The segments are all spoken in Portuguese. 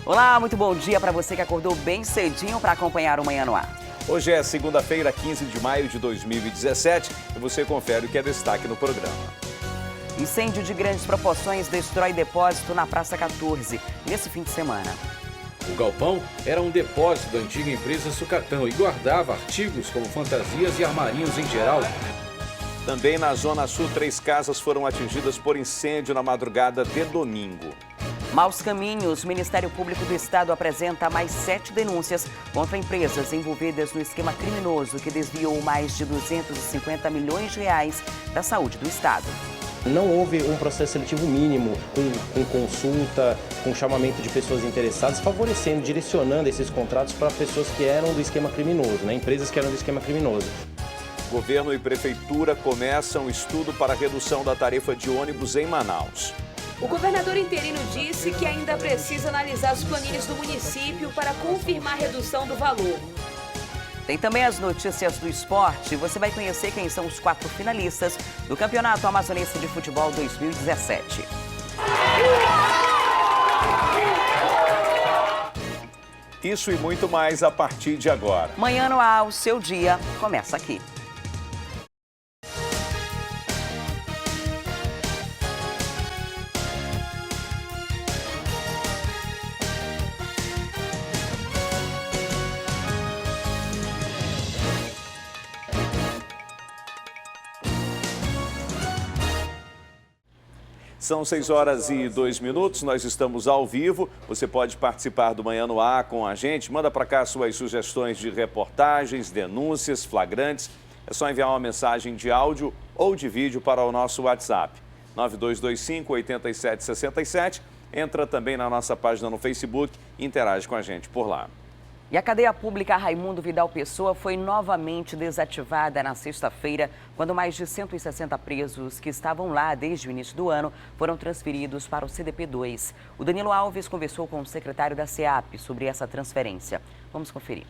Olá, muito bom dia para você que acordou bem cedinho para acompanhar o Manhã no Ar. Hoje é segunda-feira, 15 de maio de 2017 e você confere o que é destaque no programa. Incêndio de grandes proporções destrói depósito na Praça 14 nesse fim de semana. O galpão era um depósito da antiga empresa Sucatão e guardava artigos como fantasias e armarinhos em geral. Também na Zona Sul, 3 casas foram atingidas por incêndio na madrugada de domingo. Maus caminhos, o Ministério Público do Estado apresenta mais 7 denúncias contra empresas envolvidas no esquema criminoso que desviou mais de 250 milhões de reais da saúde do Estado. Não houve um processo seletivo mínimo, com consulta, com chamamento de pessoas interessadas, favorecendo, direcionando esses contratos para pessoas que eram do esquema criminoso, empresas que eram do esquema criminoso. Governo e Prefeitura começam estudo para a redução da tarifa de ônibus em Manaus. O governador interino disse que ainda precisa analisar as planilhas do município para confirmar a redução do valor. Tem também as notícias do esporte. Você vai conhecer quem são os 4 finalistas do Campeonato Amazonense de Futebol 2017. Isso e muito mais a partir de agora. Manhã no Ar, o seu dia começa aqui. São 6h02, nós estamos ao vivo. Você pode participar do Manhã no Ar com a gente. Manda para cá suas sugestões de reportagens, denúncias, flagrantes. É só enviar uma mensagem de áudio ou de vídeo para o nosso WhatsApp, 9225-8767. Entra também na nossa página no Facebook e interage com a gente por lá. E a cadeia pública Raimundo Vidal Pessoa foi novamente desativada na sexta-feira, quando mais de 160 presos que estavam lá desde o início do ano foram transferidos para o CDP2. O Danilo Alves conversou com o secretário da SEAP sobre essa transferência. Vamos conferir.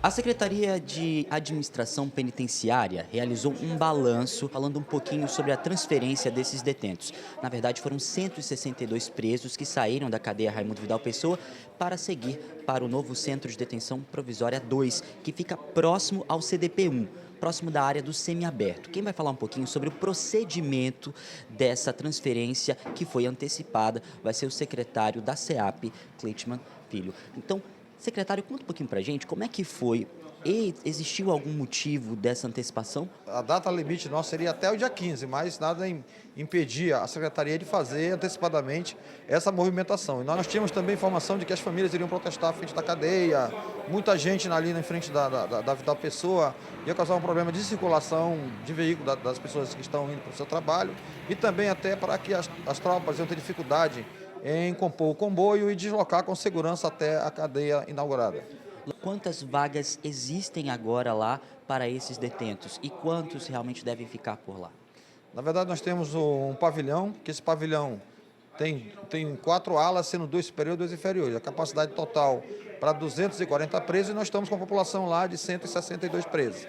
A Secretaria de Administração Penitenciária realizou um balanço falando um pouquinho sobre a transferência desses detentos. Na verdade, foram 162 presos que saíram da cadeia Raimundo Vidal Pessoa para seguir para o novo Centro de Detenção Provisória 2, que fica próximo ao CDP1, próximo da área do semiaberto. Quem vai falar um pouquinho sobre o procedimento dessa transferência que foi antecipada vai ser o secretário da SEAP, Cleitman Filho. Então, secretário, conta um pouquinho para a gente como é que foi. Existiu algum motivo dessa antecipação? A data limite nossa seria até o dia 15, mas nada impedia a Secretaria de fazer antecipadamente essa movimentação. E nós tínhamos também informação de que as famílias iriam protestar à frente da cadeia, muita gente ali na frente da Vidal Pessoa, ia causar um problema de circulação de veículo das pessoas que estão indo para o seu trabalho e também até para que as tropas iam ter dificuldade em compor o comboio e deslocar com segurança até a cadeia inaugurada. Quantas vagas existem agora lá para esses detentos e quantos realmente devem ficar por lá? Na verdade, nós temos um pavilhão, que esse pavilhão tem 4 alas, sendo 2 superiores e 2 inferiores. A capacidade total para 240 presos e nós estamos com a população lá de 162 presos.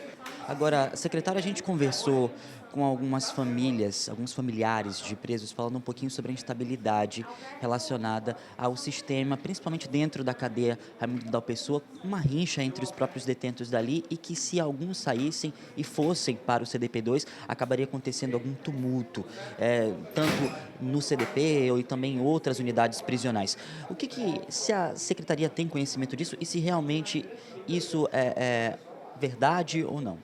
Agora, secretário, a gente conversou com algumas famílias, alguns familiares de presos, falando um pouquinho sobre a instabilidade relacionada ao sistema, principalmente dentro da cadeia Raimundo Vidal Pessoa, uma rincha entre os próprios detentos dali e que se alguns saíssem e fossem para o CDP2, acabaria acontecendo algum tumulto, tanto no CDP ou também em outras unidades prisionais. Se a secretaria tem conhecimento disso e se realmente isso é verdade ou não?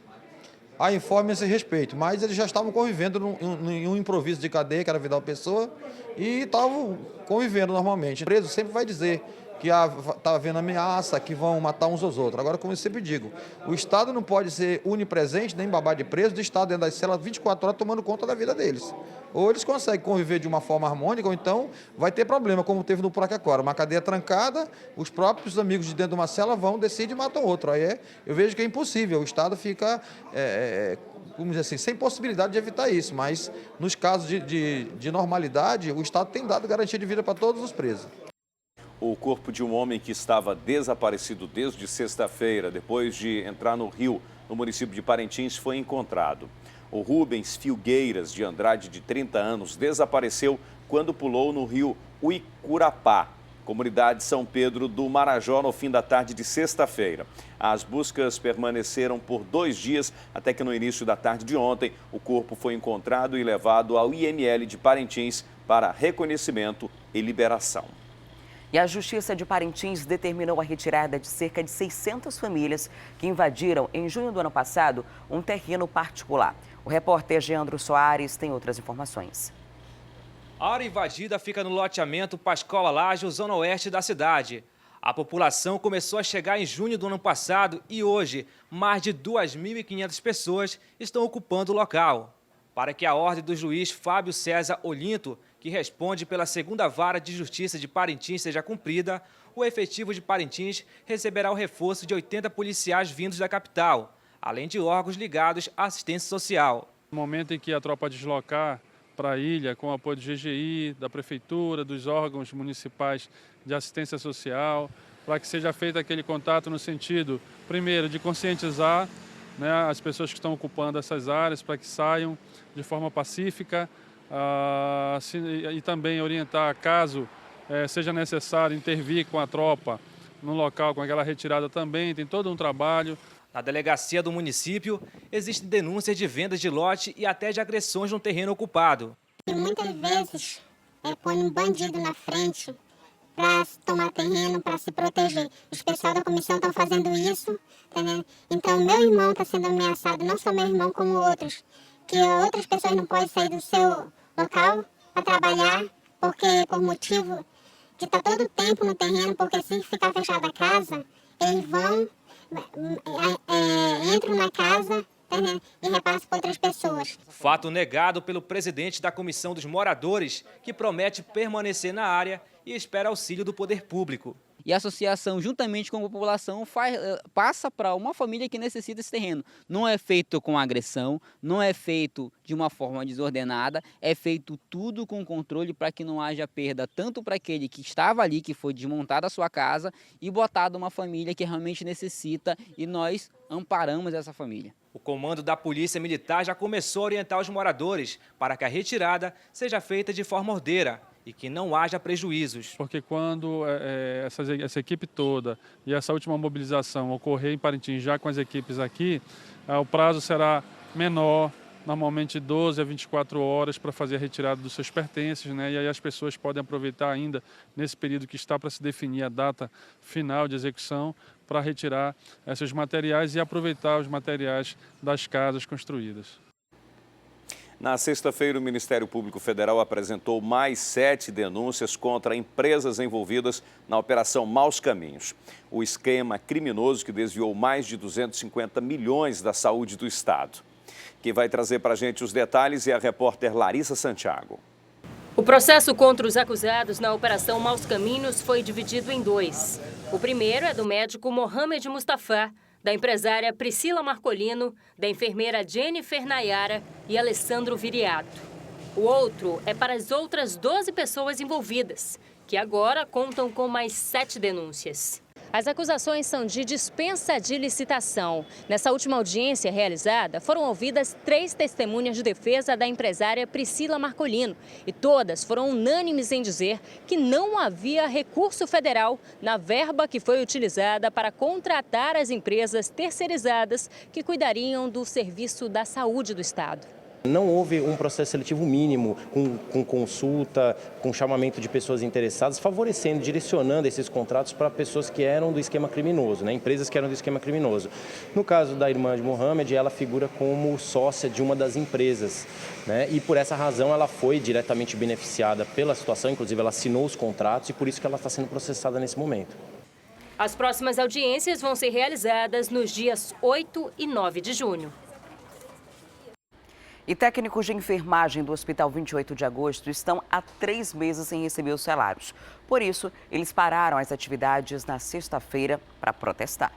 Há informe a esse respeito, mas eles já estavam convivendo em um improviso de cadeia, que era Vidal Pessoa, e estavam convivendo normalmente. O preso sempre vai dizer que está havendo ameaça, que vão matar uns aos outros. Agora, como eu sempre digo, o Estado não pode ser onipresente, nem babá de preso, do Estado dentro das celas 24 horas tomando conta da vida deles. Ou eles conseguem conviver de uma forma harmônica, ou então vai ter problema, como teve no Puracacora. Uma cadeia trancada, os próprios amigos de dentro de uma cela vão, decidem e matam outro. Aí eu vejo que é impossível, o Estado fica, vamos dizer assim, sem possibilidade de evitar isso. Mas nos casos de normalidade, o Estado tem dado garantia de vida para todos os presos. O corpo de um homem que estava desaparecido desde sexta-feira, depois de entrar no rio, no município de Parintins, foi encontrado. O Rubens Filgueiras de Andrade, de 30 anos, desapareceu quando pulou no rio Uicurapá. comunidade São Pedro do Marajó, no fim da tarde de sexta-feira. As buscas permaneceram por 2 dias, até que no início da tarde de ontem, o corpo foi encontrado e levado ao IML de Parintins para reconhecimento e liberação. E a Justiça de Parintins determinou a retirada de cerca de 600 famílias que invadiram, em junho do ano passado, um terreno particular. O repórter Geandro Soares tem outras informações. A área invadida fica no loteamento Pascoal Alágio, zona oeste da cidade. A população começou a chegar em junho do ano passado e hoje, mais de 2.500 pessoas estão ocupando o local. Para que a ordem do juiz Fábio César Olinto, que responde pela 2ª Vara de Justiça de Parintins, seja cumprida, o efetivo de Parintins receberá o reforço de 80 policiais vindos da capital, além de órgãos ligados à assistência social. No momento em que a tropa deslocar para a ilha, com o apoio do GGI, da Prefeitura, dos órgãos municipais de assistência social, para que seja feito aquele contato no sentido, primeiro, de conscientizar, né, as pessoas que estão ocupando essas áreas para que saiam de forma pacífica, e também orientar, caso seja necessário intervir com a tropa no local, com aquela retirada também, tem todo um trabalho. Na delegacia do município, existem denúncias de vendas de lote e até de agressões no terreno ocupado. E muitas vezes põe um bandido na frente para tomar terreno, para se proteger. Os pessoal da comissão estão fazendo isso, entendeu? Então meu irmão está sendo ameaçado, não só meu irmão como outros, que outras pessoas não podem sair do seu local para trabalhar, porque por motivo de estar todo o tempo no terreno, porque se ficar fechada a casa, eles vão, entram na casa e repassam para outras pessoas. Fato negado pelo presidente da Comissão dos Moradores, que promete permanecer na área e espera auxílio do poder público. E a associação, juntamente com a população, passa para uma família que necessita esse terreno. Não é feito com agressão, não é feito de uma forma desordenada, é feito tudo com controle para que não haja perda, tanto para aquele que estava ali, que foi desmontada a sua casa, e botada uma família que realmente necessita, e nós amparamos essa família. O comando da Polícia Militar já começou a orientar os moradores para que a retirada seja feita de forma ordeira e que não haja prejuízos. Porque quando essa equipe toda e essa última mobilização ocorrer em Parintins já com as equipes aqui, o prazo será menor, normalmente 12 a 24 horas para fazer a retirada dos seus pertences, né? E aí as pessoas podem aproveitar ainda nesse período que está para se definir a data final de execução para retirar esses materiais e aproveitar os materiais das casas construídas. Na sexta-feira, o Ministério Público Federal apresentou mais 7 denúncias contra empresas envolvidas na Operação Maus Caminhos. O esquema criminoso que desviou mais de 250 milhões da saúde do Estado. Quem vai trazer para a gente os detalhes é a repórter Larissa Santiago. O processo contra os acusados na Operação Maus Caminhos foi dividido em 2. O primeiro é do médico Mohamed Mustafa, da empresária Priscila Marcolino, da enfermeira Jennifer Nayara e Alessandro Viriato. O outro é para as outras 12 pessoas envolvidas, que agora contam com mais 7 denúncias. As acusações são de dispensa de licitação. Nessa última audiência realizada, foram ouvidas 3 testemunhas de defesa da empresária Priscila Marcolino. E todas foram unânimes em dizer que não havia recurso federal na verba que foi utilizada para contratar as empresas terceirizadas que cuidariam do serviço da saúde do Estado. Não houve um processo seletivo mínimo, com consulta, com chamamento de pessoas interessadas, favorecendo, direcionando esses contratos para pessoas que eram do esquema criminoso, né? Empresas que eram do esquema criminoso. No caso da irmã de Mohamed, ela figura como sócia de uma das empresas, né? E por essa razão ela foi diretamente beneficiada pela situação, inclusive ela assinou os contratos e por isso que ela está sendo processada nesse momento. As próximas audiências vão ser realizadas nos dias 8 e 9 de junho. E técnicos de enfermagem do Hospital 28 de Agosto estão há 3 meses sem receber os salários. Por isso, eles pararam as atividades na sexta-feira para protestar.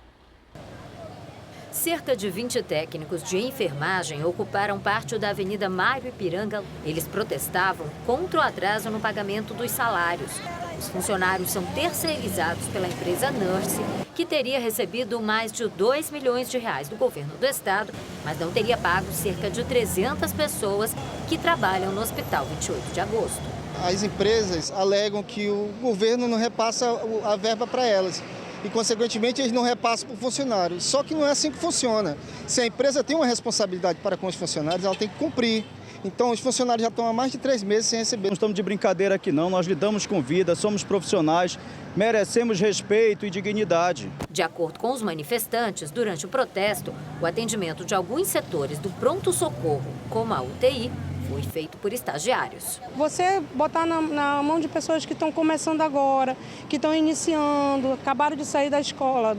Cerca de 20 técnicos de enfermagem ocuparam parte da Avenida Mário Ipiranga. Eles protestavam contra o atraso no pagamento dos salários. Os funcionários são terceirizados pela empresa Nurse, que teria recebido mais de 2 milhões de reais do governo do estado, mas não teria pago cerca de 300 pessoas que trabalham no Hospital 28 de Agosto. As empresas alegam que o governo não repassa a verba para elas e, consequentemente, eles não repassam para o funcionário. Só que não é assim que funciona. Se a empresa tem uma responsabilidade para com os funcionários, ela tem que cumprir. Então, os funcionários já estão há mais de 3 meses sem receber. Não estamos de brincadeira aqui não, nós lidamos com vida, somos profissionais, merecemos respeito e dignidade. De acordo com os manifestantes, durante o protesto, o atendimento de alguns setores do pronto-socorro, como a UTI, foi feito por estagiários. Você botar na mão de pessoas que estão começando agora, que estão iniciando, acabaram de sair da escola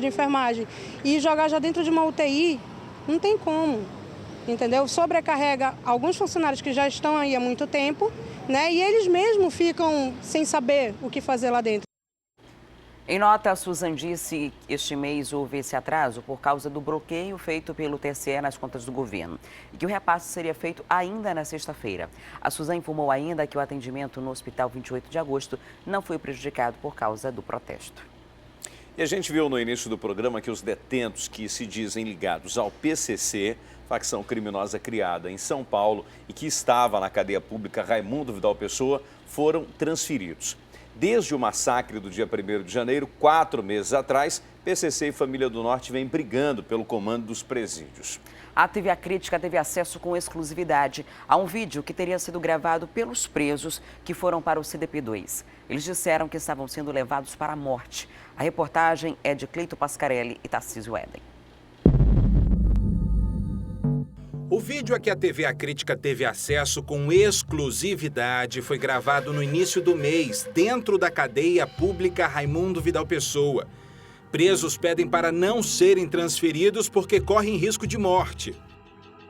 de enfermagem, e jogar já dentro de uma UTI, não tem como, entendeu? Sobrecarrega alguns funcionários que já estão aí há muito tempo, né? E eles mesmos ficam sem saber o que fazer lá dentro. Em nota, a Suzan disse que este mês houve esse atraso por causa do bloqueio feito pelo TSE nas contas do governo e que o repasse seria feito ainda na sexta-feira. A Suzan informou ainda que o atendimento no Hospital 28 de Agosto não foi prejudicado por causa do protesto. E a gente viu no início do programa que os detentos que se dizem ligados ao PCC, facção criminosa criada em São Paulo e que estava na cadeia pública Raimundo Vidal Pessoa, foram transferidos. Desde o massacre do dia 1º de janeiro, 4 meses atrás, PCC e Família do Norte vêm brigando pelo comando dos presídios. A TV A Crítica teve acesso com exclusividade a um vídeo que teria sido gravado pelos presos que foram para o CDP-2. Eles disseram que estavam sendo levados para a morte. A reportagem é de Cleito Pascarelli e Tarcísio Eden. O vídeo a que a TV A Crítica teve acesso com exclusividade foi gravado no início do mês, dentro da cadeia pública Raimundo Vidal Pessoa. Presos pedem para não serem transferidos porque correm risco de morte.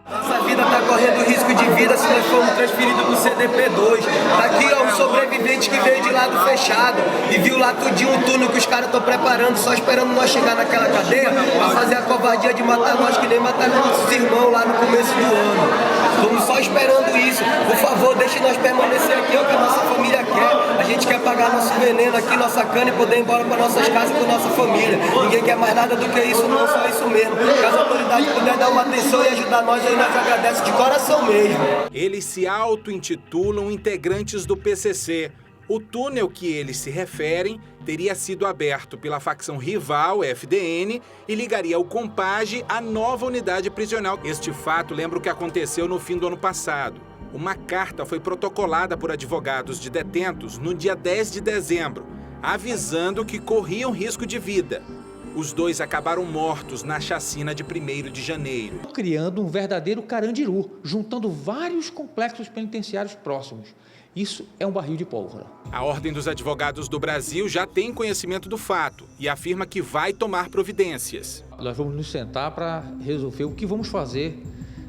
Nossa vida está correndo risco de vida se nós formos transferidos para o CDP-2. Aqui ó, um sobrevivente que veio de lado fechado e viu lá tudinho um túnel que os caras estão preparando, só esperando nós chegar naquela cadeia para fazer a covardia de matar nós que nem mataram nossos irmãos lá no começo do ano. Estamos só esperando isso. Por favor, deixe nós permanecer aqui, é o que a nossa família quer. A gente quer pagar nosso veneno aqui, nossa cana e poder ir embora para nossas casas com nossa família. Ninguém quer mais nada do que isso, não, só isso mesmo. Caso a autoridade puder dar uma atenção e ajudar nós aí, nós agradecemos de coração mesmo. Eles se auto-intitulam integrantes do PCC. O túnel que eles se referem teria sido aberto pela facção rival, FDN, e ligaria o Compage à nova unidade prisional. Este fato lembra o que aconteceu no fim do ano passado. Uma carta foi protocolada por advogados de detentos no dia 10 de dezembro, avisando que corriam risco de vida. Os dois acabaram mortos na chacina de 1º de janeiro. Criando um verdadeiro Carandiru, juntando vários complexos penitenciários próximos. Isso é um barril de pólvora. A Ordem dos Advogados do Brasil já tem conhecimento do fato e afirma que vai tomar providências. Nós vamos nos sentar para resolver o que vamos fazer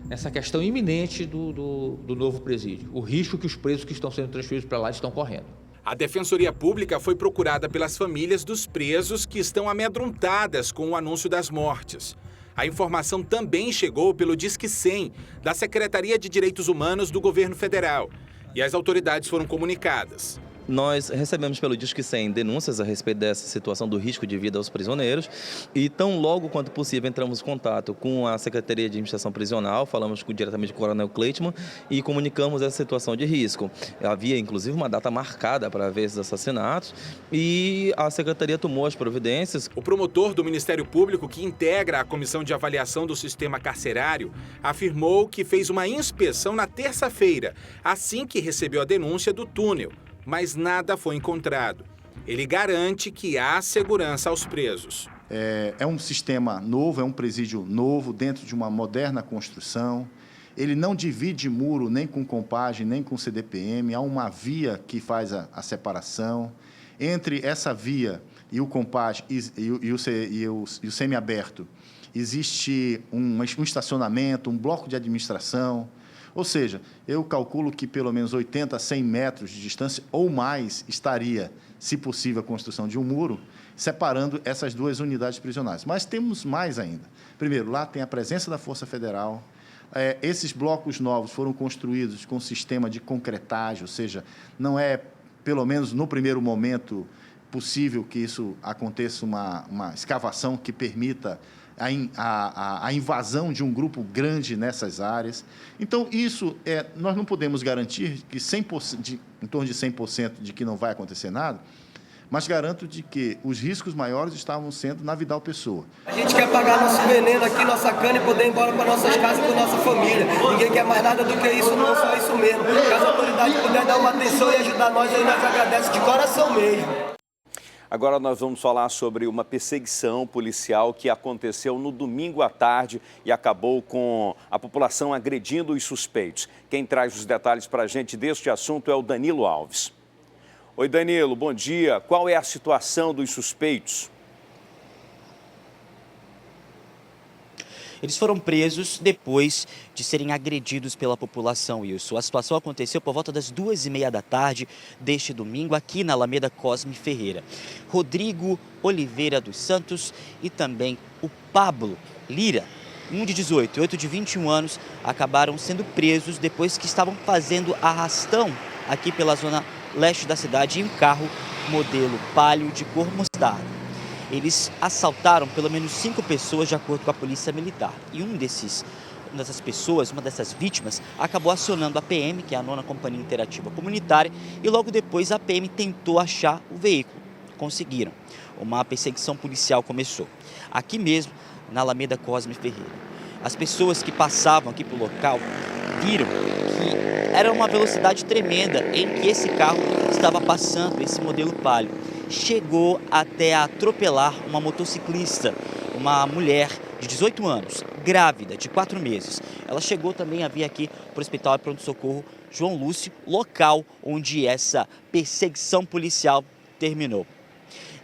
nessa questão iminente do novo presídio. O risco que os presos que estão sendo transferidos para lá estão correndo. A Defensoria Pública foi procurada pelas famílias dos presos que estão amedrontadas com o anúncio das mortes. A informação também chegou pelo Disque 100, da Secretaria de Direitos Humanos do Governo Federal. E as autoridades foram comunicadas. Nós recebemos pelo Disque 100 denúncias a respeito dessa situação do risco de vida aos prisioneiros e tão logo quanto possível entramos em contato com a Secretaria de Administração Prisional, falamos diretamente com o Coronel Cleitman e comunicamos essa situação de risco. Havia inclusive uma data marcada para ver esses assassinatos e a Secretaria tomou as providências. O promotor do Ministério Público, que integra a Comissão de Avaliação do Sistema Carcerário, afirmou que fez uma inspeção na terça-feira, assim que recebeu a denúncia do túnel. Mas nada foi encontrado. Ele garante que há segurança aos presos. É um sistema novo, é um presídio novo, dentro de uma moderna construção. Ele não divide muro nem com Compage, nem com CDPM. Há uma via que faz a separação. Entre essa via e o Compage e o semiaberto, existe um estacionamento, um bloco de administração. Ou seja, eu calculo que pelo menos 80 a 100 metros de distância ou mais estaria, se possível, a construção de um muro, separando essas duas unidades prisionais. Mas temos mais ainda. Primeiro, lá tem a presença da Força Federal. Esses blocos novos foram construídos com sistema de concretagem, ou seja, não é, pelo menos no primeiro momento, possível que isso aconteça uma escavação que permita a invasão de um grupo grande nessas áreas. Então, nós não podemos garantir que 100%, em torno de 100% de que não vai acontecer nada, mas garanto de que os riscos maiores estavam sendo na Vidal Pessoa. A gente quer pagar nosso veneno aqui, nossa cana e poder ir embora para nossas casas com nossa família. Ninguém quer mais nada do que isso, não, só isso mesmo. Caso a autoridade puder dar uma atenção e ajudar nós, aí nós agradecemos de coração mesmo. Agora nós vamos falar sobre uma perseguição policial que aconteceu no domingo à tarde e acabou com a população agredindo os suspeitos. Quem traz os detalhes para a gente deste assunto é o Danilo Alves. Oi, Danilo, bom dia. Qual é a situação dos suspeitos? Eles foram presos depois de serem agredidos pela população, Wilson. A situação aconteceu por volta das 2h30 da tarde deste domingo, aqui na Alameda Cosme Ferreira. Rodrigo Oliveira dos Santos e também o Pablo Lira, um de 18 e outro de 21 anos, acabaram sendo presos depois que estavam fazendo arrastão aqui pela zona leste da cidade em um carro modelo Palio de cor mostarda. Eles assaltaram pelo menos 5 pessoas, de acordo com a polícia militar. E uma dessas pessoas, uma dessas vítimas, acabou acionando a PM, que é a 9ª Companhia Interativa Comunitária, e logo depois a PM tentou achar o veículo. Conseguiram. Uma perseguição policial começou. Aqui mesmo, na Alameda Cosme Ferreira. As pessoas que passavam aqui pelo local viram que era uma velocidade tremenda em que esse carro estava passando, esse modelo Palio. Chegou até a atropelar uma motociclista, uma mulher de 18 anos, grávida, de 4 meses. Ela chegou também a vir aqui para o Hospital de Pronto-Socorro João Lúcio, local onde essa perseguição policial terminou.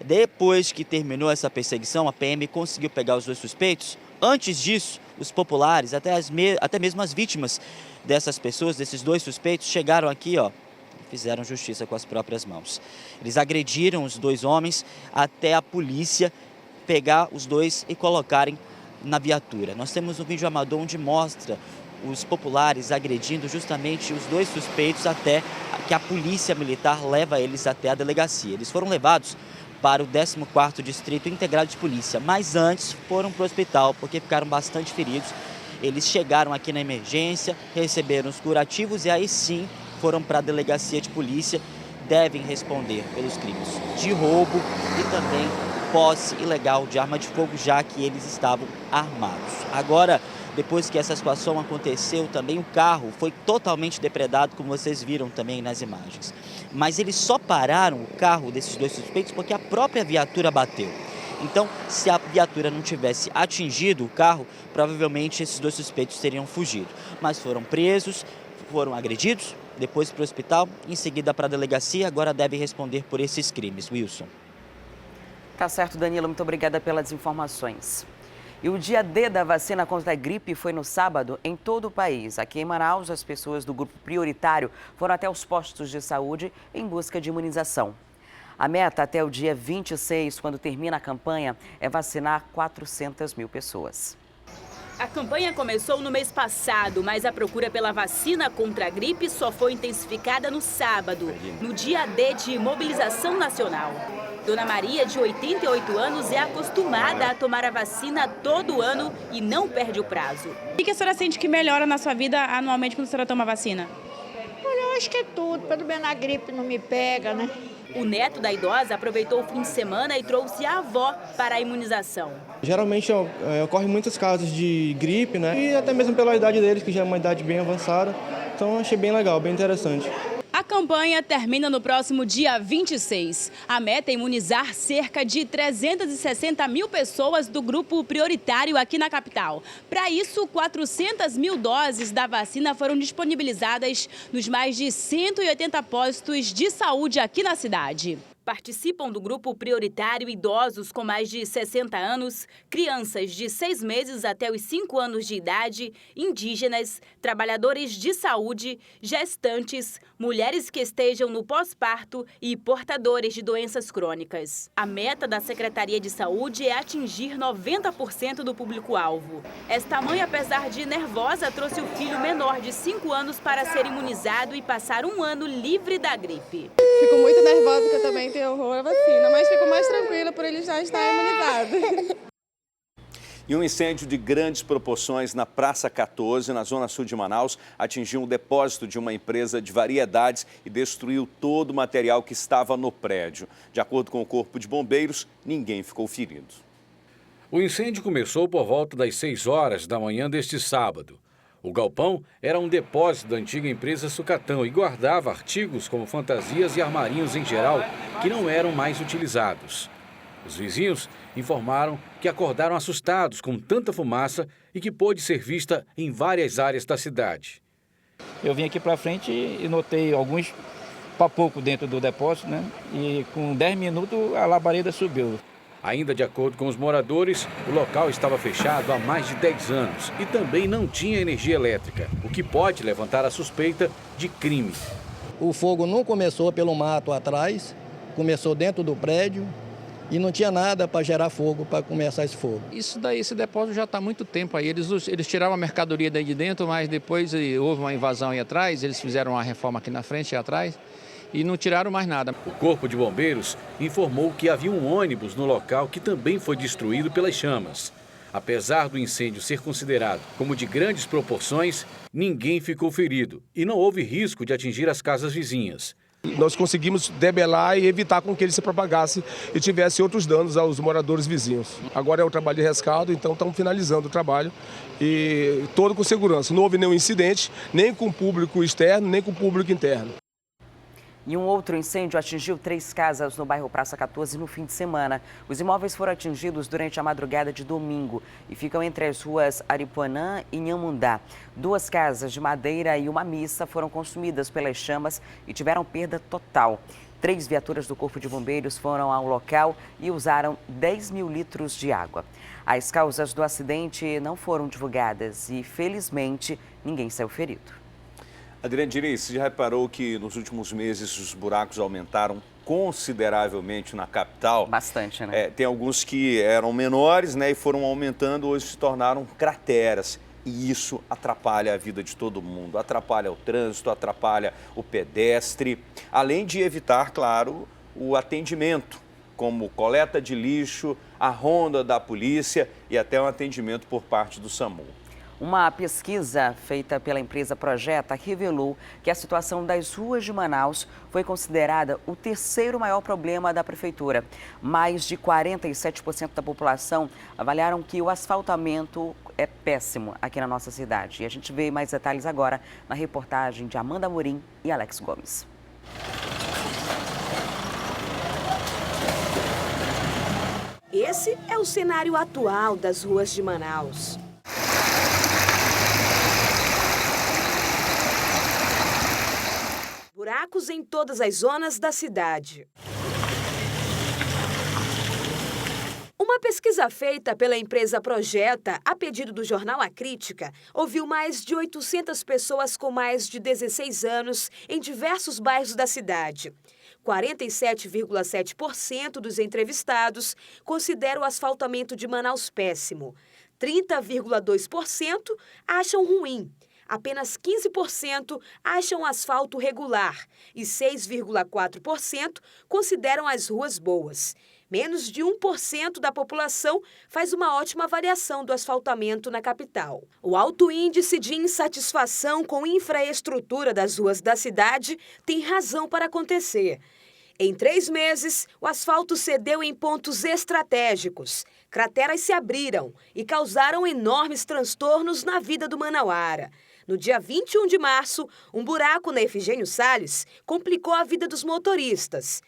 Depois que terminou essa perseguição, a PM conseguiu pegar os 2 suspeitos. Antes disso, os populares, até mesmo as vítimas dessas pessoas, desses 2 suspeitos, chegaram aqui, fizeram justiça com as próprias mãos. Eles agrediram os 2 homens até a polícia pegar os 2 e colocarem na viatura. Nós temos um vídeo amador onde mostra os populares agredindo justamente os 2 suspeitos até que a polícia militar leva eles até a delegacia. Eles foram levados para o 14º Distrito Integrado de Polícia, mas antes foram para o hospital porque ficaram bastante feridos. Eles chegaram aqui na emergência, receberam os curativos e aí sim foram para a delegacia de polícia, devem responder pelos crimes de roubo e também posse ilegal de arma de fogo, já que eles estavam armados. Agora, depois que essa situação aconteceu, também o carro foi totalmente depredado, como vocês viram também nas imagens. Mas eles só pararam o carro desses 2 suspeitos porque a própria viatura bateu. Então, se a viatura não tivesse atingido o carro, provavelmente esses 2 suspeitos teriam fugido. Mas foram presos, foram agredidos, depois para o hospital, em seguida para a delegacia, agora devem responder por esses crimes. Wilson. Tá certo, Danilo, muito obrigada pelas informações. E o dia D da vacina contra a gripe foi no sábado em todo o país. Aqui em Manaus, as pessoas do grupo prioritário foram até os postos de saúde em busca de imunização. A meta até o dia 26, quando termina a campanha, é vacinar 400 mil pessoas. A campanha começou no mês passado, mas a procura pela vacina contra a gripe só foi intensificada no sábado, no dia D de mobilização nacional. Dona Maria, de 88 anos, é acostumada a tomar a vacina todo ano e não perde o prazo. O que a senhora sente que melhora na sua vida anualmente quando a senhora toma a vacina? Olha, eu acho que é tudo, pelo menos a gripe não me pega, né? O neto da idosa aproveitou o fim de semana e trouxe a avó para a imunização. Geralmente ocorrem muitos casos de gripe, né? E até mesmo pela idade deles, que já é uma idade bem avançada. Então achei bem legal, bem interessante. A campanha termina no próximo dia 26. A meta é imunizar cerca de 360 mil pessoas do grupo prioritário aqui na capital. Para isso, 400 mil doses da vacina foram disponibilizadas nos mais de 180 postos de saúde aqui na cidade. Participam do grupo prioritário idosos com mais de 60 anos, crianças de 6 meses até os 5 anos de idade, indígenas, trabalhadores de saúde, gestantes, mulheres que estejam no pós-parto e portadores de doenças crônicas. A meta da Secretaria de Saúde é atingir 90% do público-alvo. Esta mãe, apesar de nervosa, trouxe o filho menor de 5 anos para ser imunizado e passar um ano livre da gripe. Fico muito nervosa porque eu também tenho horror à vacina, mas fico mais tranquila por ele já estar imunizado. E um incêndio de grandes proporções na Praça 14, na zona sul de Manaus, atingiu um depósito de uma empresa de variedades e destruiu todo o material que estava no prédio. De acordo com o Corpo de Bombeiros, ninguém ficou ferido. O incêndio começou por volta das 6 horas da manhã deste sábado. O galpão era um depósito da antiga empresa Sucatão e guardava artigos como fantasias e armarinhos em geral que não eram mais utilizados. Os vizinhos informaram que acordaram assustados com tanta fumaça e que pôde ser vista em várias áreas da cidade. Eu vim aqui para frente e notei alguns papocos dentro do depósito, né? E com 10 minutos a labareda subiu. Ainda de acordo com os moradores, o local estava fechado há mais de 10 anos e também não tinha energia elétrica, o que pode levantar a suspeita de crime. O fogo não começou pelo mato atrás, começou dentro do prédio. E não tinha nada para gerar fogo, para começar esse fogo. Isso daí, esse depósito já está há muito tempo aí. Eles tiraram a mercadoria daí de dentro, mas depois houve uma invasão aí atrás, eles fizeram uma reforma aqui na frente e atrás e não tiraram mais nada. O Corpo de Bombeiros informou que havia um ônibus no local que também foi destruído pelas chamas. Apesar do incêndio ser considerado como de grandes proporções, ninguém ficou ferido e não houve risco de atingir as casas vizinhas. Nós conseguimos debelar e evitar com que ele se propagasse e tivesse outros danos aos moradores vizinhos. Agora é o trabalho de rescaldo, então estamos finalizando o trabalho e todo com segurança. Não houve nenhum incidente, nem com o público externo, nem com o público interno. E um outro incêndio atingiu 3 casas no bairro Praça 14 no fim de semana. Os imóveis foram atingidos durante a madrugada de domingo e ficam entre as ruas Aripuanã e Nhamundá. 2 casas de madeira e uma missa foram consumidas pelas chamas e tiveram perda total. 3 viaturas do Corpo de Bombeiros foram ao local e usaram 10 mil litros de água. As causas do acidente não foram divulgadas e, felizmente, ninguém saiu ferido. Adriane Diniz, você já reparou que nos últimos meses os buracos aumentaram consideravelmente na capital? Bastante, né? Tem alguns que eram menores, né, e foram aumentando, hoje se tornaram crateras. E isso atrapalha a vida de todo mundo, atrapalha o trânsito, atrapalha o pedestre, além de evitar, claro, o atendimento, como coleta de lixo, a ronda da polícia e até um atendimento por parte do SAMU. Uma pesquisa feita pela empresa Projeta revelou que a situação das ruas de Manaus foi considerada o 3º maior problema da prefeitura. Mais de 47% da população avaliaram que o asfaltamento é péssimo aqui na nossa cidade. E a gente vê mais detalhes agora na reportagem de Amanda Amorim e Alex Gomes. Esse é o cenário atual das ruas de Manaus. Buracos em todas as zonas da cidade. Uma pesquisa feita pela empresa Projeta, a pedido do jornal A Crítica, ouviu mais de 800 pessoas com mais de 16 anos em diversos bairros da cidade. 47,7% dos entrevistados consideram o asfaltamento de Manaus péssimo. 30,2% acham ruim. Apenas 15% acham o asfalto regular e 6,4% consideram as ruas boas. Menos de 1% da população faz uma ótima avaliação do asfaltamento na capital. O alto índice de insatisfação com a infraestrutura das ruas da cidade tem razão para acontecer. Em 3 meses, o asfalto cedeu em pontos estratégicos. Crateras se abriram e causaram enormes transtornos na vida do manauara. No dia 21 de março, um buraco na Efigênio Salles complicou a vida dos motoristas.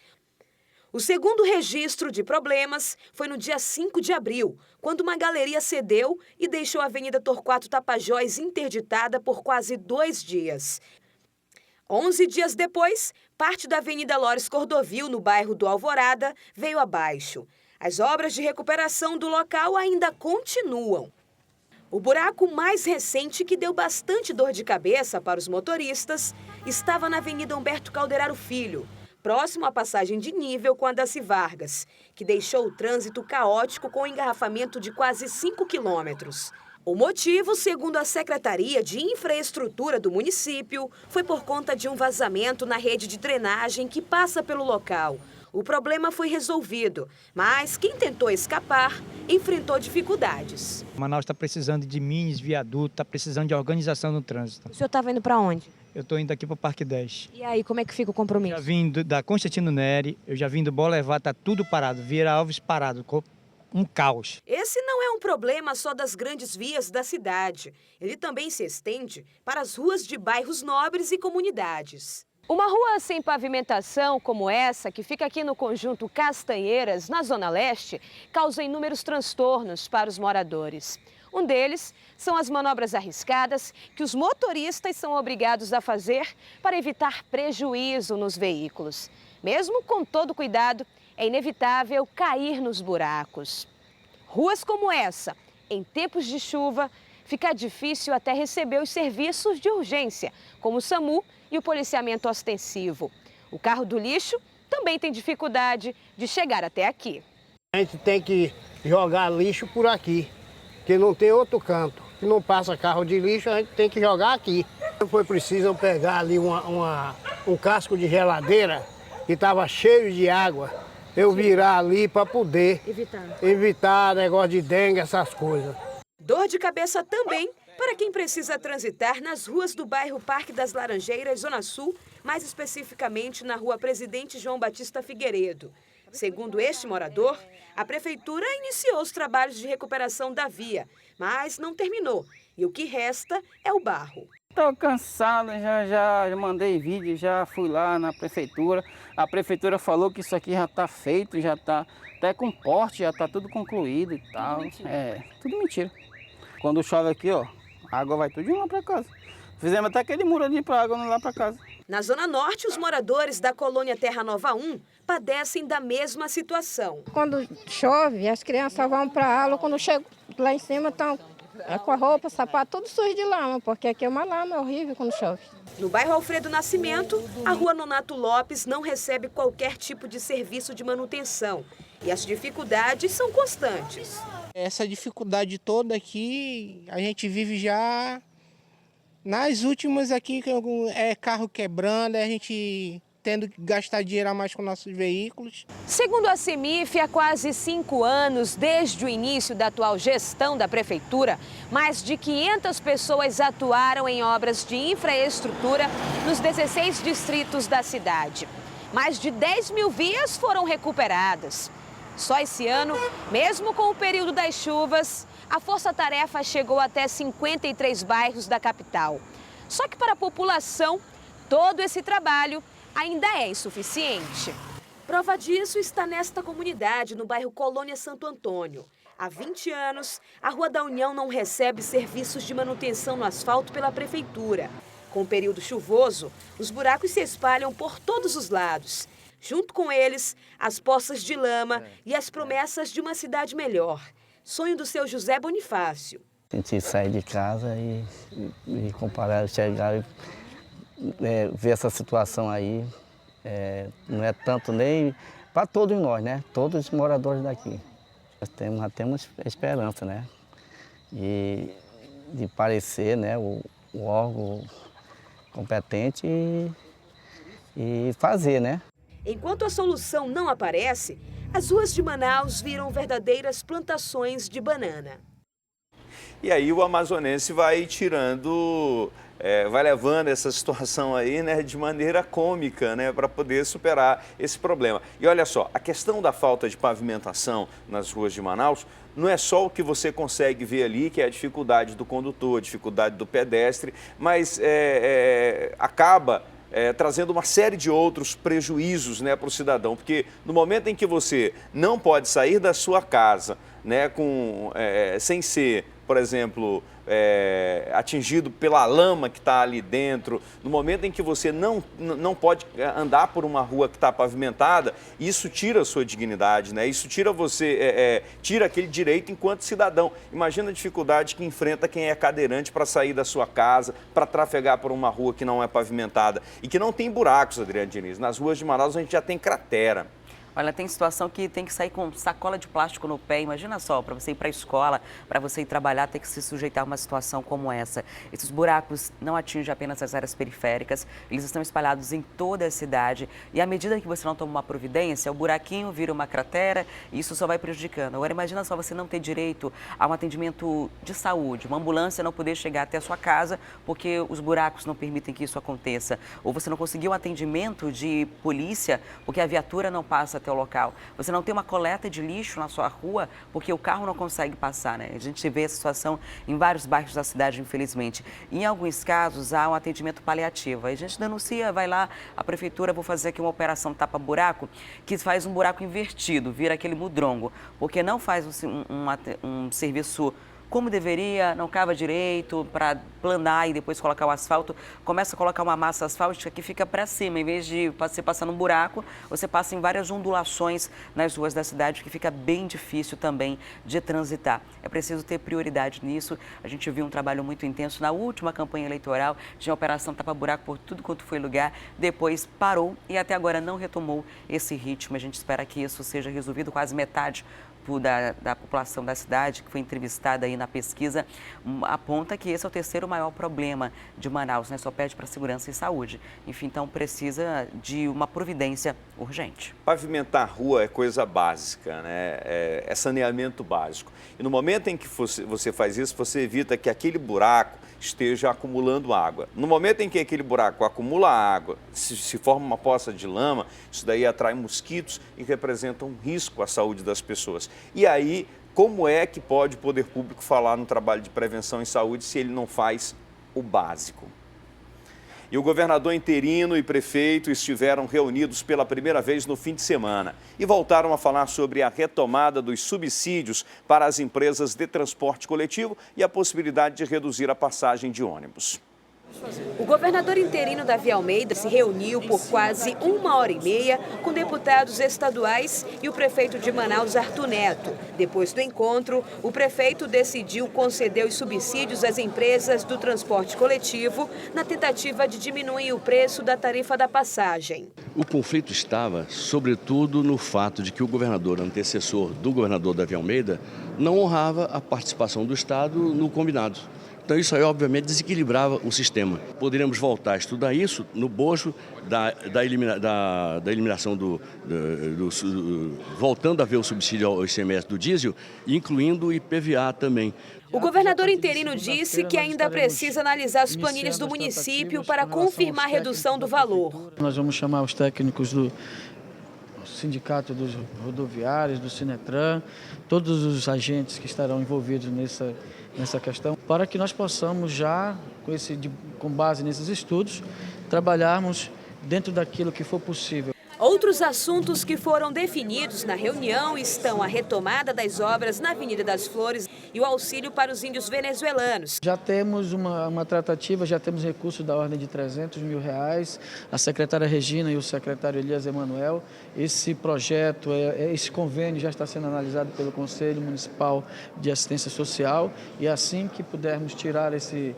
O segundo registro de problemas foi no dia 5 de abril, quando uma galeria cedeu e deixou a Avenida Torquato Tapajós interditada por quase 2 dias. 11 dias depois, parte da Avenida Lores Cordovil, no bairro do Alvorada, veio abaixo. As obras de recuperação do local ainda continuam. O buraco mais recente, que deu bastante dor de cabeça para os motoristas, estava na Avenida Humberto Calderaro Filho, próximo à passagem de nível com a Daci Vargas, que deixou o trânsito caótico com um engarrafamento de quase 5 quilômetros. O motivo, segundo a Secretaria de Infraestrutura do município, foi por conta de um vazamento na rede de drenagem que passa pelo local. O problema foi resolvido, mas quem tentou escapar enfrentou dificuldades. Manaus está precisando de minis, viaduto, está precisando de organização no trânsito. O senhor estava indo para onde? Eu estou indo aqui para o Parque 10. E aí, como é que fica o compromisso? Já vim da Constantino Neri, eu já vim do Boulevard, está tudo parado. Vieira Alves parado, um caos. Esse não é um problema só das grandes vias da cidade. Ele também se estende para as ruas de bairros nobres e comunidades. Uma rua sem pavimentação como essa, que fica aqui no conjunto Castanheiras, na Zona Leste, causa inúmeros transtornos para os moradores. Um deles são as manobras arriscadas que os motoristas são obrigados a fazer para evitar prejuízo nos veículos. Mesmo com todo cuidado, é inevitável cair nos buracos. Ruas como essa, em tempos de chuva, fica difícil até receber os serviços de urgência, como o SAMU e o policiamento ostensivo. O carro do lixo também tem dificuldade de chegar até aqui. A gente tem que jogar lixo por aqui, que não tem outro canto. Se não passa carro de lixo, a gente tem que jogar aqui. Foi preciso eu pegar ali um casco de geladeira que estava cheio de água, eu virar ali para poder evitar negócio de dengue, essas coisas. Dor de cabeça também para quem precisa transitar nas ruas do bairro Parque das Laranjeiras, Zona Sul, mais especificamente na rua Presidente João Batista Figueiredo. Segundo este morador, a prefeitura iniciou os trabalhos de recuperação da via, mas não terminou. E o que resta é o barro. Estou cansado, já mandei vídeo, já fui lá na prefeitura. A prefeitura falou que isso aqui já está feito, já está até com porte, já está tudo concluído e tal. Tudo mentira. Quando chove aqui, ó, a água vai tudo lá para casa. Fizemos até aquele muro ali para a água não ir lá para casa. Na Zona Norte, os moradores da colônia Terra Nova 1 padecem da mesma situação. Quando chove, as crianças vão para a aula, quando chegam lá em cima estão com a roupa, sapato, tudo sujo de lama, porque aqui é uma lama horrível quando chove. No bairro Alfredo Nascimento, a rua Nonato Lopes não recebe qualquer tipo de serviço de manutenção. E as dificuldades são constantes. Essa dificuldade toda aqui, a gente vive já nas últimas aqui, é carro quebrando, a gente tendo que gastar dinheiro a mais com nossos veículos. Segundo a CEMIF, há quase 5 anos, desde o início da atual gestão da prefeitura, mais de 500 pessoas atuaram em obras de infraestrutura nos 16 distritos da cidade. Mais de 10 mil vias foram recuperadas. Só esse ano, mesmo com o período das chuvas, a força-tarefa chegou até 53 bairros da capital. Só que para a população, todo esse trabalho ainda é insuficiente. Prova disso está nesta comunidade, no bairro Colônia Santo Antônio. Há 20 anos, a Rua da União não recebe serviços de manutenção no asfalto pela prefeitura. Com o período chuvoso, os buracos se espalham por todos os lados. Junto com eles, as poças de lama e as promessas de uma cidade melhor. Sonho do seu José Bonifácio. A gente sai de casa e comparar, chegar e ver essa situação aí, não é tanto nem para todos nós, né? Todos os moradores daqui. Nós temos esperança, né? E de parecer, né, o órgão competente e fazer, né? Enquanto a solução não aparece, as ruas de Manaus viram verdadeiras plantações de banana. E aí o amazonense vai tirando, vai levando essa situação aí, né, de maneira cômica, né, para poder superar esse problema. E olha só, a questão da falta de pavimentação nas ruas de Manaus não é só o que você consegue ver ali, que é a dificuldade do condutor, a dificuldade do pedestre, mas acaba trazendo uma série de outros prejuízos, né, para o cidadão, porque no momento em que você não pode sair da sua casa, né, sem ser, por exemplo, atingido pela lama que está ali dentro, no momento em que você não pode andar por uma rua que está pavimentada, isso tira a sua dignidade, né? Isso tira você, tira aquele direito enquanto cidadão. Imagina a dificuldade que enfrenta quem é cadeirante para sair da sua casa, para trafegar por uma rua que não é pavimentada e que não tem buracos, Adriano Diniz. Nas ruas de Manaus a gente já tem cratera. Olha, tem situação que tem que sair com sacola de plástico no pé. Imagina só, para você ir para a escola, para você ir trabalhar, ter que se sujeitar a uma situação como essa. Esses buracos não atingem apenas as áreas periféricas, eles estão espalhados em toda a cidade. E à medida que você não toma uma providência, o buraquinho vira uma cratera e isso só vai prejudicando. Agora, imagina só você não ter direito a um atendimento de saúde, uma ambulância não poder chegar até a sua casa porque os buracos não permitem que isso aconteça. Ou você não conseguir um atendimento de polícia porque a viatura não passa até o local. Você não tem uma coleta de lixo na sua rua porque o carro não consegue passar, né? A gente vê essa situação em vários bairros da cidade, infelizmente. Em alguns casos, há um atendimento paliativo. Aí a gente denuncia, vai lá, a prefeitura, vou fazer aqui uma operação tapa-buraco, que faz um buraco invertido, vira aquele mudrongo, porque não faz um serviço como deveria, não cava direito para planar e depois colocar o asfalto, começa a colocar uma massa asfáltica que fica para cima, em vez de você passar num buraco, você passa em várias ondulações nas ruas da cidade, que fica bem difícil também de transitar. É preciso ter prioridade nisso. A gente viu um trabalho muito intenso na última campanha eleitoral, tinha a operação tapa-buraco por tudo quanto foi lugar, depois parou e até agora não retomou esse ritmo. A gente espera que isso seja resolvido. Quase metade da população da cidade, que foi entrevistada aí na pesquisa, aponta que esse é o terceiro maior problema de Manaus, né? Só pede para segurança e saúde. Enfim, então precisa de uma providência urgente. Pavimentar rua é coisa básica, né? É saneamento básico. E no momento em que você faz isso, você evita que aquele buraco esteja acumulando água. No momento em que aquele buraco acumula água, se forma uma poça de lama, isso daí atrai mosquitos e representa um risco à saúde das pessoas. E aí, como é que pode o poder público falar no trabalho de prevenção em saúde se ele não faz o básico? E o governador interino e prefeito estiveram reunidos pela primeira vez no fim de semana e voltaram a falar sobre a retomada dos subsídios para as empresas de transporte coletivo e a possibilidade de reduzir a passagem de ônibus. O governador interino Davi Almeida se reuniu por quase 1h30 com deputados estaduais e o prefeito de Manaus, Arthur Neto. Depois do encontro, o prefeito decidiu conceder os subsídios às empresas do transporte coletivo na tentativa de diminuir o preço da tarifa da passagem. O conflito estava, sobretudo, no fato de que o governador antecessor do governador Davi Almeida não honrava a participação do Estado no combinado. Então isso aí, obviamente, desequilibrava o sistema. Poderíamos voltar a estudar isso no bojo da eliminação voltando a ver o subsídio ao ICMS do diesel, incluindo o IPVA também. O governador interino disse que ainda precisa analisar as planilhas do município para confirmar a redução do valor. Nós vamos chamar os técnicos do Sindicato dos Rodoviários, do Sinetran, todos os agentes que estarão envolvidos nessa questão, para que nós possamos já, com base nesses estudos, trabalharmos dentro daquilo que for possível. Outros assuntos que foram definidos na reunião estão a retomada das obras na Avenida das Flores e o auxílio para os índios venezuelanos. Já temos uma tratativa, já temos recursos da ordem de R$300 mil. A secretária Regina e o secretário Elias Emanuel. Esse projeto, esse convênio já está sendo analisado pelo Conselho Municipal de Assistência Social e assim que pudermos tirar esse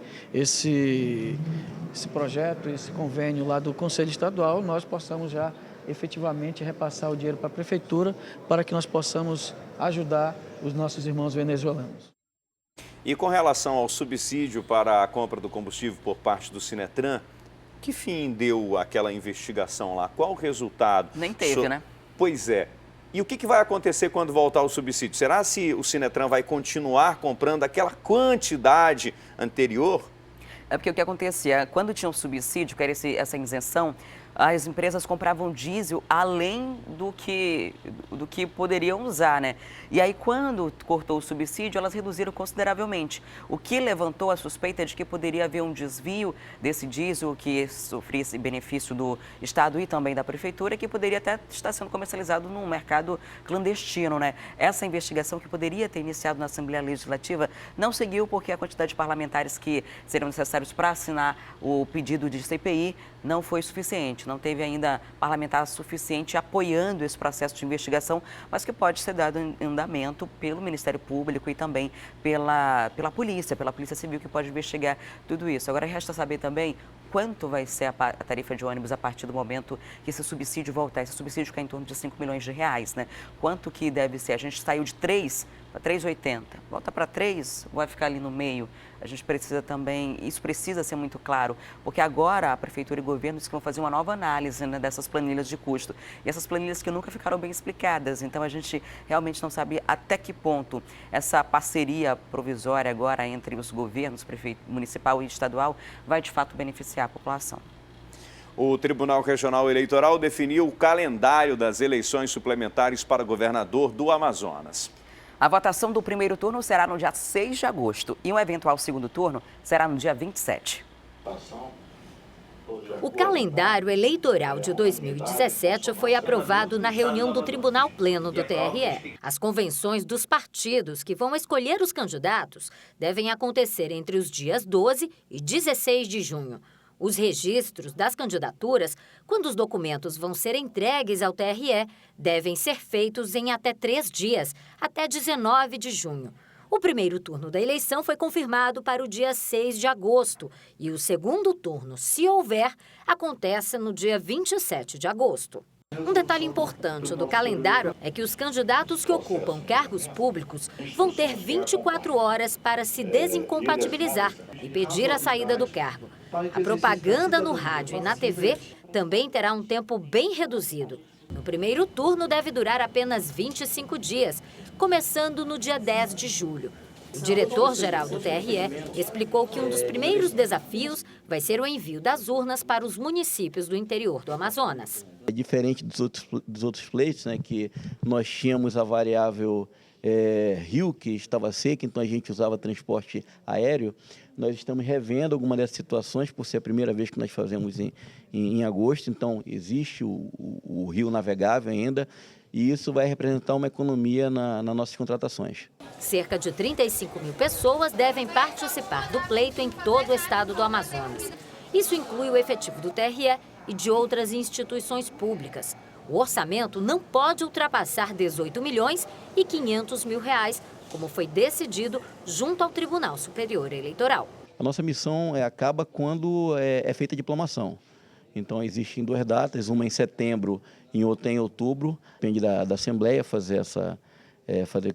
projeto, esse convênio lá do Conselho Estadual, nós possamos já efetivamente repassar o dinheiro para a prefeitura para que nós possamos ajudar os nossos irmãos venezuelanos. E com relação ao subsídio para a compra do combustível por parte do Sinetran, que fim deu aquela investigação lá? Qual o resultado? Nem teve, né? Pois é. E o que vai acontecer quando voltar o subsídio? Será se o Sinetran vai continuar comprando aquela quantidade anterior? É porque o que acontecia, quando tinha um subsídio, que era essa isenção, as empresas compravam diesel além do que poderiam usar, né? E aí, quando cortou o subsídio, elas reduziram consideravelmente, o que levantou a suspeita de que poderia haver um desvio desse diesel que sofria esse benefício do Estado e também da Prefeitura, que poderia até estar sendo comercializado num mercado clandestino, né? Essa investigação que poderia ter iniciado na Assembleia Legislativa não seguiu porque a quantidade de parlamentares que seriam necessários para assinar o pedido de CPI não foi suficiente. Não teve ainda parlamentar suficiente apoiando esse processo de investigação, mas que pode ser dado em andamento pelo Ministério Público e também pela Polícia Civil, que pode investigar tudo isso. Agora resta saber também quanto vai ser a tarifa de ônibus a partir do momento que esse subsídio voltar. Esse subsídio cai em torno de 5 milhões de reais, né? Quanto que deve ser? A gente saiu de 3 para 3,80, volta para 3, vai ficar ali no meio. A gente precisa também, isso precisa ser muito claro, porque agora a Prefeitura e o governo dizem que vão fazer uma nova análise, né, dessas planilhas de custo. E essas planilhas que nunca ficaram bem explicadas, então a gente realmente não sabe até que ponto essa parceria provisória agora entre os governos, prefeito municipal e estadual, vai de fato beneficiar a população. O Tribunal Regional Eleitoral definiu o calendário das eleições suplementares para governador do Amazonas. A votação do primeiro turno será no dia 6 de agosto e um eventual segundo turno será no dia 27. O calendário eleitoral de 2017 foi aprovado na reunião do Tribunal Pleno do TRE. As convenções dos partidos que vão escolher os candidatos devem acontecer entre os dias 12 e 16 de junho. Os registros das candidaturas, quando os documentos vão ser entregues ao TRE, devem ser feitos em até 3 dias, até 19 de junho. O primeiro turno da eleição foi confirmado para o dia 6 de agosto e o segundo turno, se houver, acontece no dia 27 de agosto. Um detalhe importante do calendário é que os candidatos que ocupam cargos públicos vão ter 24 horas para se desincompatibilizar e pedir a saída do cargo. A propaganda no rádio e na TV também terá um tempo bem reduzido. No primeiro turno deve durar apenas 25 dias, começando no dia 10 de julho. O diretor-geral do TRE explicou que um dos primeiros desafios vai ser o envio das urnas para os municípios do interior do Amazonas. É diferente dos outros pleitos, né, que nós tínhamos a variável rio, que estava seca, então a gente usava transporte aéreo. Nós estamos revendo algumas dessas situações, por ser a primeira vez que nós fazemos em agosto, então existe o rio navegável ainda, e isso vai representar uma economia nas nossas contratações. Cerca de 35 mil pessoas devem participar do pleito em todo o estado do Amazonas. Isso inclui o efetivo do TRE e de outras instituições públicas. O orçamento não pode ultrapassar 18 milhões e 500 mil reais, como foi decidido junto ao Tribunal Superior Eleitoral. A nossa missão acaba quando é feita a diplomação. Então, existem 2 datas, uma em setembro e outra em outubro. Depende da Assembleia fazer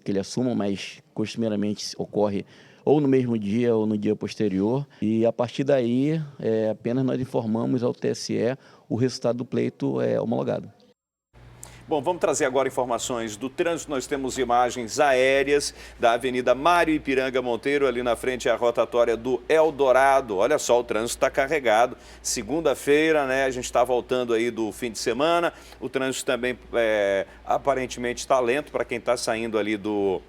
que ele assuma, mas costumeiramente ocorre ou no mesmo dia ou no dia posterior. E a partir daí, apenas nós informamos ao TSE o resultado do pleito homologado. Bom, vamos trazer agora informações do trânsito. Nós temos imagens aéreas da Avenida Mário Ipiranga Monteiro, ali na frente à rotatória do Eldorado. Olha só, o trânsito está carregado. Segunda-feira, né, a gente está voltando aí do fim de semana. O trânsito também aparentemente está lento para quem está saindo ali do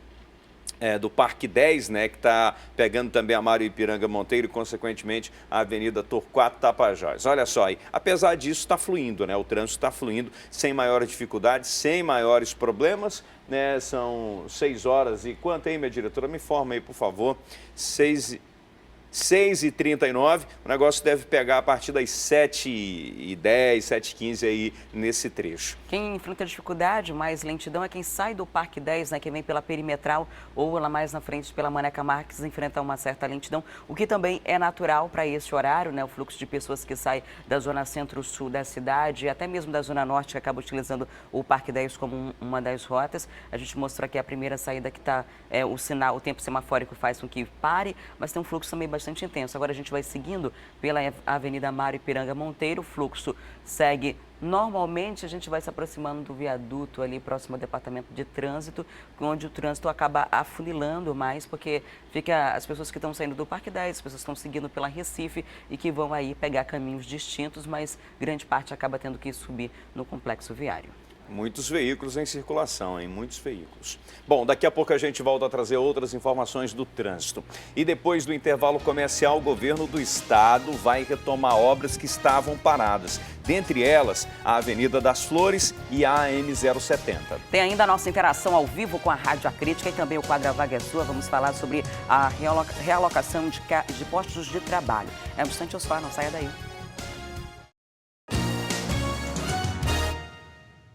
Parque 10, né, que está pegando também a Mário Ipiranga Monteiro e, consequentemente, a Avenida Torquato Tapajós. Olha só aí, apesar disso, está fluindo, né, o trânsito está fluindo sem maiores dificuldades, sem maiores problemas, né, são 6 horas e quanto aí, minha diretora? Me informa aí, por favor, 6h39, o negócio deve pegar a partir das 7h10, 7h15 aí nesse trecho. Quem enfrenta dificuldade, mais lentidão, é quem sai do Parque 10, né, quem vem pela Perimetral ou lá mais na frente pela Maneca Marques, enfrenta uma certa lentidão, o que também é natural para esse horário, né, o fluxo de pessoas que sai da zona centro-sul da cidade, até mesmo da zona norte, que acaba utilizando o Parque 10 como uma das rotas. A gente mostrou aqui a primeira saída que está, o tempo semafórico faz com que pare, mas tem um fluxo também bastante intenso. Agora a gente vai seguindo pela Avenida Mário Ipiranga Monteiro, o fluxo segue normalmente, a gente vai se aproximando do viaduto ali próximo ao Departamento de Trânsito, onde o trânsito acaba afunilando mais, porque fica as pessoas que estão saindo do Parque 10, as pessoas que estão seguindo pela Recife e que vão aí pegar caminhos distintos, mas grande parte acaba tendo que subir no complexo viário. Muitos veículos em circulação, hein? Muitos veículos. Bom, daqui a pouco a gente volta a trazer outras informações do trânsito. E depois do intervalo comercial, o governo do estado vai retomar obras que estavam paradas. Dentre elas, a Avenida das Flores e a AM070. Tem ainda a nossa interação ao vivo com a Rádio Acrítica e também o quadro A Vaga é Sua. Vamos falar sobre a realocação de postos de trabalho. É um instante só, não saia daí.